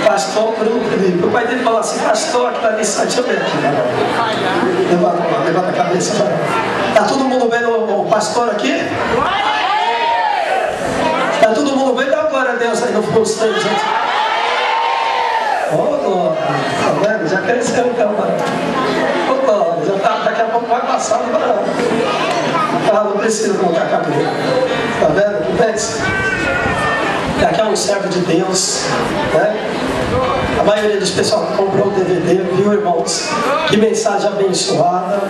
Pastor Bruno Felipe. O pai dele falou assim: pastor, que está ali, deixa eu ver aqui. Levanta a cabeça. Está todo mundo vendo o pastor aqui? Está todo mundo vendo? Dá glória a Deus aí no fundo, gente. Oh, glória. Tá vendo? Já cresceu então, mano. Oh, glória. Já tá, daqui a pouco vai passar no barão. Ah, não precisa colocar cabelo. Tá vendo? Que bênção. Aqui é um servo de Deus, né? A maioria dos pessoal que comprou o DVD, viu, irmãos? Que mensagem abençoada.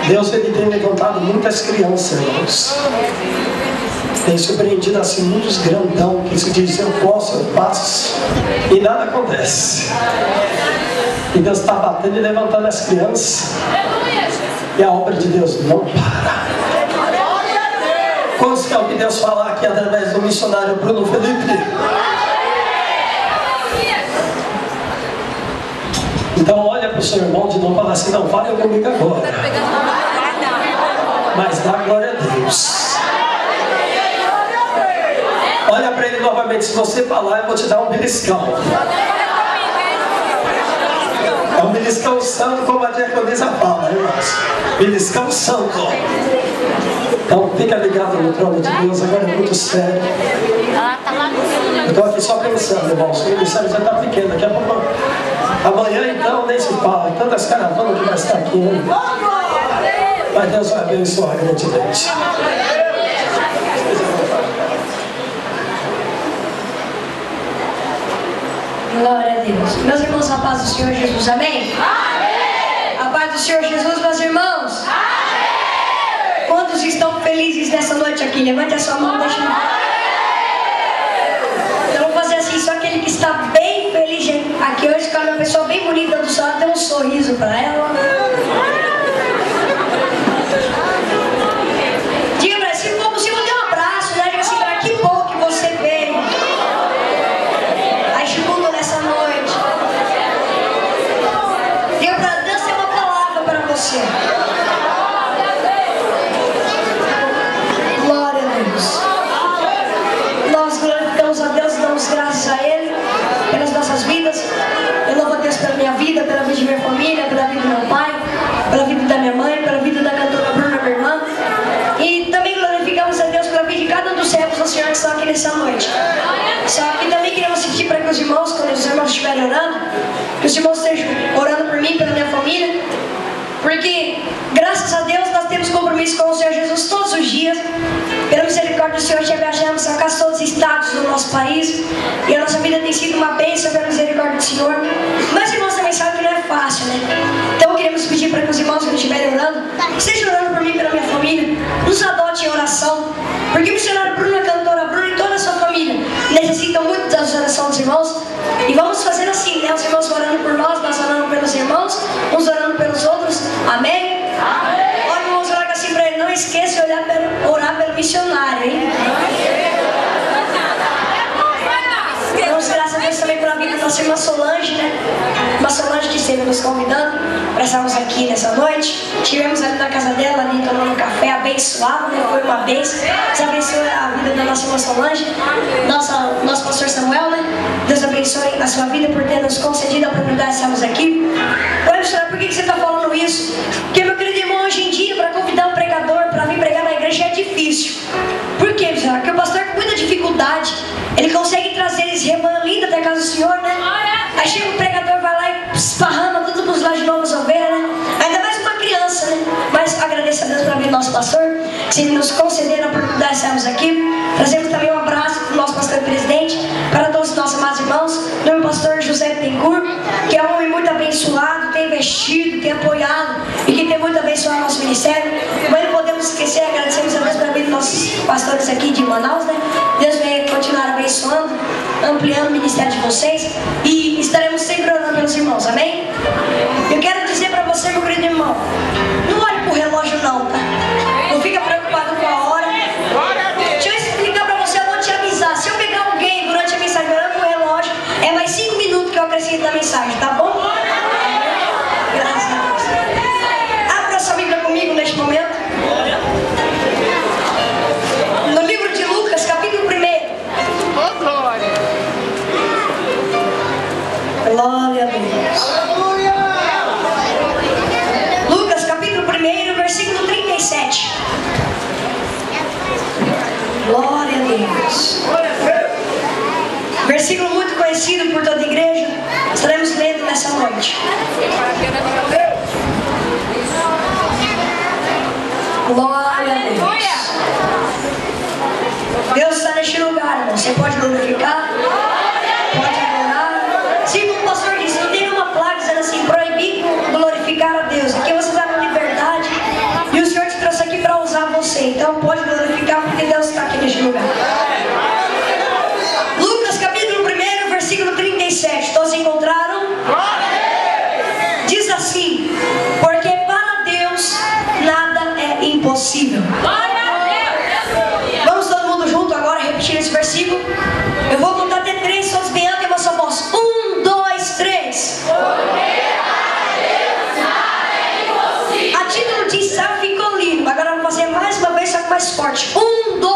Deus, ele tem levantado muitas crianças, irmãos. Tem surpreendido assim muitos grandão que se diz: eu posso, eu faço, e nada acontece. E Deus está batendo e levantando as crianças, e a obra de Deus não para. Quantos quer ouvir Deus falar aqui através do missionário Bruno Felipe? Então olha para o seu irmão de novo e fala assim: não fale comigo agora, mas dá glória a Deus. Olha para ele novamente: se você falar, eu vou te dar um beliscão. É um beliscão santo, como a diaconisa fala, irmãos. Beliscão santo. Então fica ligado no trono de Deus, agora é muito sério. Eu estou aqui só pensando, irmãos, o ministério já está pequeno, daqui a pouco. Amanhã então nem se fala, tantas caravanas que vai estar aqui, né? Mas Deus vai abençoar grandemente. Glória a Deus. Meus irmãos, a paz do Senhor Jesus, amém? Amém! A paz do Senhor Jesus, meus irmãos. Amém! Quantos estão felizes nessa noite aqui? Levante a sua mão, deixa eu... Então vou fazer assim: só aquele que está bem feliz aqui hoje, com uma pessoa bem bonita do seu lado, dê um sorriso para ela. Diga para ela, se for possível, dê um abraço, né? Diga assim: para que bom que você veio. Ajuda nessa noite. Diga para Deus, tem uma palavra para você. Glória a Deus. Nós glorificamos a Deus e damos graças a Ele pelas nossas vidas. Eu louvo a Deus pela minha vida, pela vida de minha família, pela vida do meu pai, pela vida da minha mãe, pela vida da cantora Bruna, minha irmã. E também glorificamos a Deus pela vida de cada um dos servos do Senhor que estão aqui nessa noite. Só que também queremos pedir para que os irmãos, quando os irmãos estiverem orando, que os irmãos estejam orando por mim, pela minha família, porque graças a Deus nós temos compromisso com o Senhor Jesus todos os dias. Pela misericórdia do Senhor, já viajamos a quase todos os estados do nosso país, e a nossa vida tem sido uma bênção pela misericórdia do Senhor. Mas irmãos também sabem que não é fácil, né? Então queremos pedir para que os irmãos, quando estiverem orando, estejam orando por mim e pela minha família, nos adotem em oração, porque o missionário Bruno, a cantora Bruna e toda a sua família necessitam muito das orações dos irmãos. E vamos fazer assim, né? Os irmãos orando por nós orando pelos irmãos, uns orando pelos outros. Amém? Amém. Olha, irmãos, olha assim para ele: não esqueça de orar pelo missionário, hein? Damos graças a Deus também pela vida da nossa irmã Solange, né? Irmã Solange que esteve nos convidando para estarmos aqui nessa noite. Estivemos ali na casa dela, ali tomando um café abençoado, né? Foi uma bênção. Deus abençoe a vida da nossa irmã Solange, nosso pastor Samuel, né? Deus abençoe a sua vida por ter nos concedido a oportunidade de estarmos aqui. Olha, missionário, por que você está falando isso? Porque, meu querido irmão, hoje em dia, para convidar um pregador para vir pregar na igreja é difícil. Por quê, missionário? Porque o pastor, com muita dificuldade, ele consegue trazer esse rebanho lindo até a casa do Senhor, né? Aí chega o pregador, vai lá e esparrama tudo para os lados de novo as ovelhas, né? Ainda mais uma criança, né? Mas agradeço a Deus por vir nosso pastor, que nos conceder a oportunidade de estarmos aqui. Trazemos também um abraço para o nosso pastor presidente, para todos os nossos amados irmãos, do meu pastor José Tencourt, que é um homem muito abençoado, tem investido, tem apoiado e que tem muito abençoado nosso ministério. Mas não podemos esquecer, agradecemos a Deus pela vida dos nossos pastores aqui de Manaus, né? Deus venha continuar abençoando, ampliando o ministério de vocês, e estaremos sempre orando pelos irmãos, amém? Eu quero dizer para você, meu querido irmão, não olhe para o relógio não, tá? Não fica preocupado com a hora. Deixa eu explicar para você, eu vou te avisar. Se eu pegar alguém durante a mensagem olhando para o relógio, é mais 5 minutos que eu acrescento na mensagem, tá bom? Graças a Deus. Abra sua Bíblia comigo neste momento. No livro de Lucas, capítulo 1. Versículo muito conhecido por toda a igreja. Estaremos lendo nessa noite. Glória a Deus. Deus está neste lugar, irmão. Você pode glorificar, pode adorar. Se como o pastor disse, não tem nenhuma placa dizendo assim, proibir glorificar a Deus. Aqui você está com liberdade e o Senhor te trouxe aqui para usar você. Então pode glorificar porque Deus está aqui neste lugar. Lucas capítulo 1, versículo 37. Todos encontraram? Diz assim: porque para Deus nada é impossível. Vamos todo mundo junto agora repetir esse versículo. Eu vou contar até 3, todos bem alto e uma só voz. 1, 2, 3. A título de ensaio ficou lindo. Agora vamos fazer mais uma vez, só que mais forte. 1, 2.